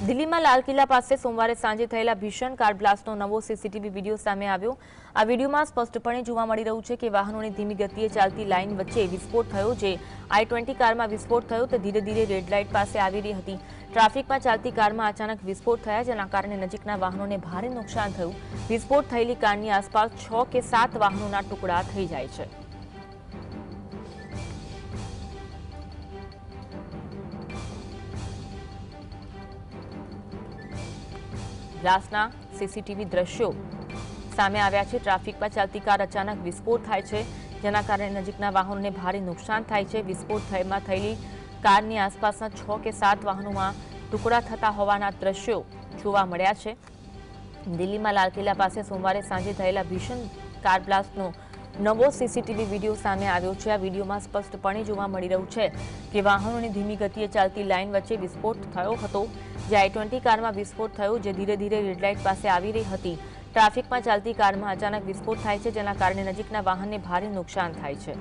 દિલ્હીમાં લાલ કિલ્લા પાસે સોમવારે સાંજે થયેલા ભીષણ કાર બ્લાસ્ટનો નવો સીસીટીવી વિડીયો સામે આવ્યો। આ વિડીયોમાં સ્પષ્ટપણે જોવા મળી રહ્યું છે કે વાહનોની ધીમી ગતિએ ચાલતી લાઇન વચ્ચે વિસ્ફોટ થયો। જે i20 કારમાં વિસ્ફોટ થયો તે ધીરે ધીરે રેડ લાઇટ પાસે આવી રહી હતી। ટ્રાફિકમાં ચાલતી કારમાં અચાનક વિસ્ફોટ થયા, જેના કારણે નજીકના વાહનોને ભારે નુકસાન થયું। વિસ્ફોટ થયેલી કારની આસપાસ 6 કે 7 વાહનોના ટુકડા થઈ જાય છે। બ્લાસ્ટના સીસીટીવી દ્રશ્યો સામે આવ્યા છે। ટ્રાફિકમાં ચાલતી કાર અચાનક વિસ્ફોટ થાય છે, જેના કારણે નજીકના વાહનોને ભારે નુકસાન થાય છે। વિસ્ફોટ થયેલી કારની આસપાસના 6 કે 7 વાહનોમાં ટુકડા થતા હોવાના દ્રશ્યો જોવા મળ્યા છે। દિલ્હીમાં લાલ કિલ્લા પાસે સોમવારે સાંજે થયેલા ભીષણ કાર બ્લાસ્ટનો નવો સીસીટીવી વિડીયો સામે આવ્યો છે। આ વિડીયોમાં સ્પષ્ટપણે જોવા મળી રહ્યું છે કે વાહનોની ધીમી ગતિએ ચાલતી લાઇન વચ્ચે વિસ્ફોટ થયો હતો। જે i20 કારમાં વિસ્ફોટ થયો, જે ધીરે ધીરે રેડ લાઇટ પાસે આવી રહી હતી। ટ્રાફિકમાં ચાલતી કારમાં અચાનક વિસ્ફોટ થાય છે, જેના કારણે નજીકના વાહનને ભારે નુકસાન થાય છે।